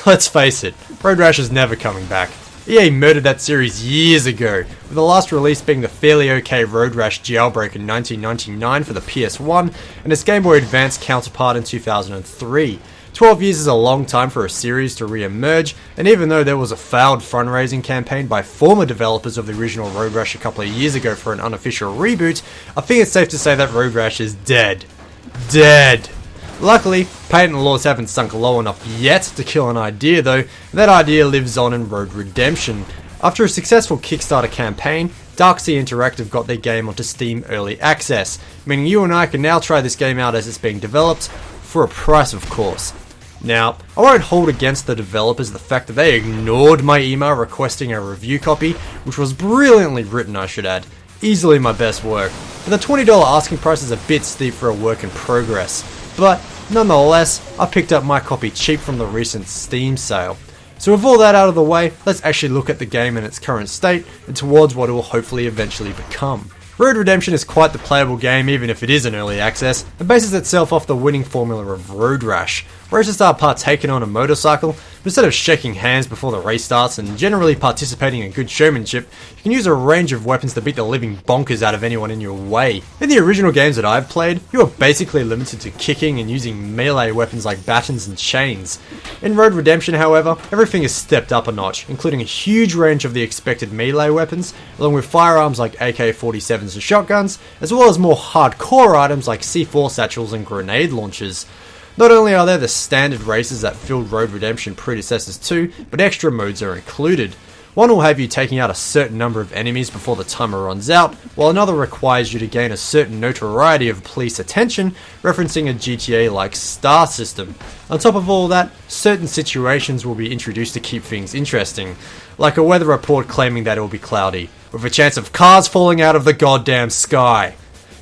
Let's face it, Road Rash is never coming back. EA murdered that series years ago, with the last release being the fairly okay Road Rash Jailbreak in 1999 for the PS1 and its Game Boy Advance counterpart in 2003. 12 years is a long time for a series to re-emerge, and even though there was a failed fundraising campaign by former developers of the original Road Rash a couple of years ago for an unofficial reboot, I think it's safe to say that Road Rash is dead. Dead. Luckily, patent laws haven't sunk low enough yet to kill an idea though, and that idea lives on in Road Redemption. After a successful Kickstarter campaign, Darksea Interactive got their game onto Steam Early Access, meaning you and I can now try this game out as it's being developed, for a price of course. Now, I won't hold against the developers the fact that they ignored my email requesting a review copy, which was brilliantly written I should add, easily my best work, but the $20 asking price is a bit steep for a work in progress. But nonetheless, I picked up my copy cheap from the recent Steam sale. So with all that out of the way, let's actually look at the game in its current state and towards what it will hopefully eventually become. Road Redemption is quite the playable game even if it is in early access, and bases itself off the winning formula of Road Rash. Races are partaken on a motorcycle, but instead of shaking hands before the race starts and generally participating in good showmanship, you can use a range of weapons to beat the living bonkers out of anyone in your way. In the original games that I've played, you are basically limited to kicking and using melee weapons like batons and chains. In Road Redemption, however, everything is stepped up a notch, including a huge range of the expected melee weapons, along with firearms like AK-47s and shotguns, as well as more hardcore items like C4 satchels and grenade launchers. Not only are there the standard races that filled Road Redemption predecessors too, but extra modes are included. One will have you taking out a certain number of enemies before the timer runs out, while another requires you to gain a certain notoriety of police attention, referencing a GTA-like star system. On top of all that, certain situations will be introduced to keep things interesting, like a weather report claiming that it will be cloudy, with a chance of cars falling out of the goddamn sky.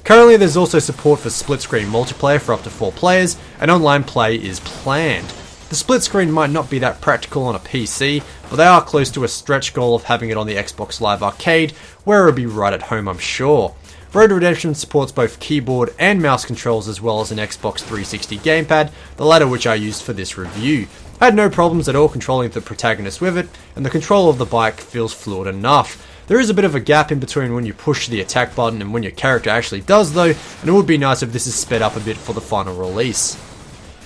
Currently there's also support for split-screen multiplayer for up to 4 players, and online play is planned. The split screen might not be that practical on a PC, but they are close to a stretch goal of having it on the Xbox Live Arcade, where it would be right at home I'm sure. Road Redemption supports both keyboard and mouse controls as well as an Xbox 360 gamepad, the latter which I used for this review. I had no problems at all controlling the protagonist with it, and the control of the bike feels fluid enough. There is a bit of a gap in between when you push the attack button and when your character actually does though, and it would be nice if this is sped up a bit for the final release.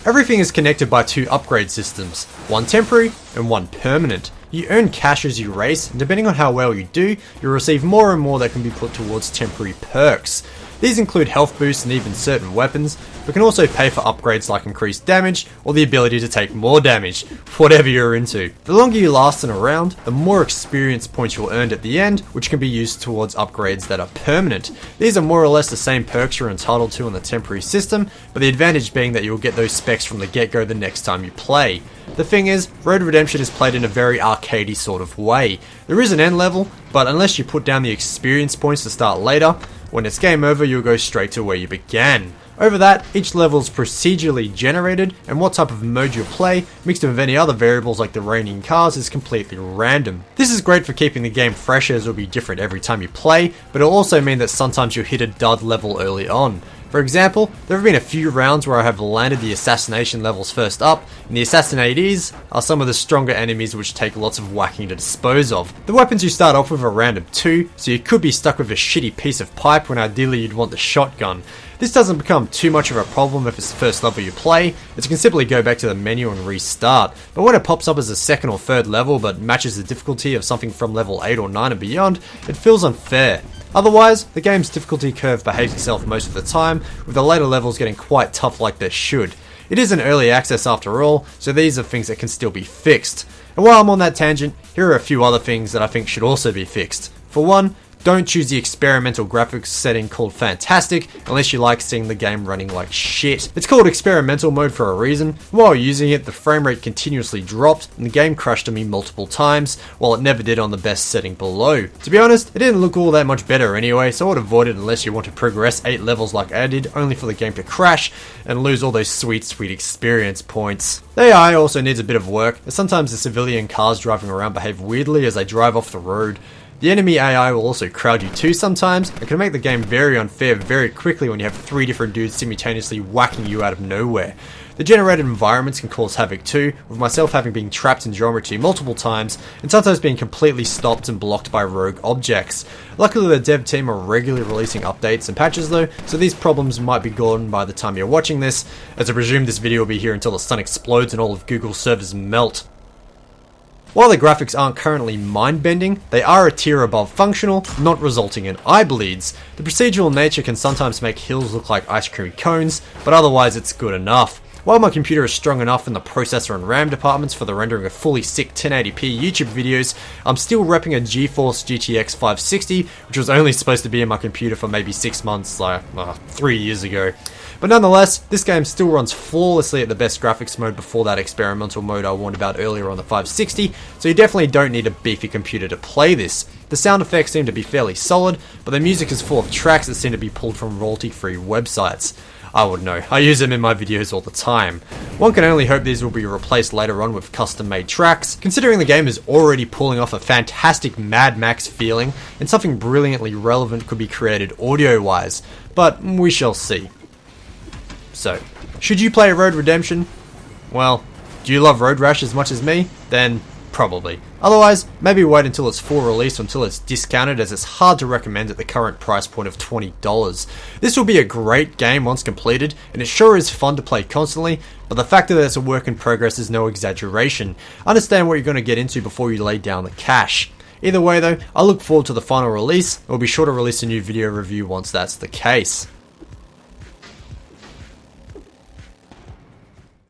Everything is connected by 2 upgrade systems, one temporary and one permanent. You earn cash as you race, and depending on how well you do, you'll receive more and more that can be put towards temporary perks. These include health boosts and even certain weapons, but can also pay for upgrades like increased damage or the ability to take more damage, whatever you're into. The longer you last in a round, the more experience points you'll earn at the end, which can be used towards upgrades that are permanent. These are more or less the same perks you're entitled to on the temporary system, but the advantage being that you'll get those specs from the get-go the next time you play. The thing is, Road Redemption is played in a very arcadey sort of way. There is an end level, but unless you put down the experience points to start later, when it's game over you'll go straight to where you began. Over that, each level is procedurally generated, and what type of mode you'll play, mixed with any other variables like the raining cars, is completely random. This is great for keeping the game fresh as it will be different every time you play, but it'll also mean that sometimes you'll hit a dud level early on. For example, there have been a few rounds where I have landed the assassination levels first up, and the assassinatees are some of the stronger enemies which take lots of whacking to dispose of. The weapons you start off with are random too, so you could be stuck with a shitty piece of pipe when ideally you'd want the shotgun. This doesn't become too much of a problem if it's the first level you play, as you can simply go back to the menu and restart, but when it pops up as a second or third level but matches the difficulty of something from level 8 or 9 and beyond, it feels unfair. Otherwise, the game's difficulty curve behaves itself most of the time, with the later levels getting quite tough like they should. It is an early access after all, so these are things that can still be fixed. And while I'm on that tangent, here are a few other things that I think should also be fixed. For one, don't choose the experimental graphics setting called Fantastic unless you like seeing the game running like shit. It's called experimental mode for a reason. While using it, the frame rate continuously dropped and the game crashed on me multiple times, while it never did on the best setting below. To be honest, it didn't look all that much better anyway, so I would avoid it unless you want to progress 8 levels like I did, only for the game to crash and lose all those sweet experience points. The AI also needs a bit of work, as sometimes the civilian cars driving around behave weirdly as they drive off the road. The enemy AI will also crowd you too sometimes, and can make the game very unfair very quickly when you have 3 different dudes simultaneously whacking you out of nowhere. The generated environments can cause havoc too, with myself having been trapped in Geometry multiple times, and sometimes being completely stopped and blocked by rogue objects. Luckily the dev team are regularly releasing updates and patches though, so these problems might be gone by the time you're watching this, as I presume this video will be here until the sun explodes and all of Google's servers melt. While the graphics aren't currently mind-bending, they are a tier above functional, not resulting in eye bleeds. The procedural nature can sometimes make hills look like ice cream cones, but otherwise it's good enough. While my computer is strong enough in the processor and RAM departments for the rendering of fully sick 1080p YouTube videos, I'm still repping a GeForce GTX 560, which was only supposed to be in my computer for maybe 6 months, 3 years ago. But nonetheless, this game still runs flawlessly at the best graphics mode before that experimental mode I warned about earlier on the 560, so you definitely don't need a beefy computer to play this. The sound effects seem to be fairly solid, but the music is full of tracks that seem to be pulled from royalty-free websites. I would know, I use them in my videos all the time. One can only hope these will be replaced later on with custom-made tracks, considering the game is already pulling off a fantastic Mad Max feeling, and something brilliantly relevant could be created audio-wise, but we shall see. So, should you play Road Redemption? Well, do you love Road Rash as much as me? Then, probably. Otherwise, maybe wait until its full release, until it's discounted, as it's hard to recommend at the current price point of $20. This will be a great game once completed, and it sure is fun to play constantly, but the fact that it's a work in progress is no exaggeration. Understand what you're going to get into before you lay down the cash. Either way though, I look forward to the final release, and we'll be sure to release a new video review once that's the case.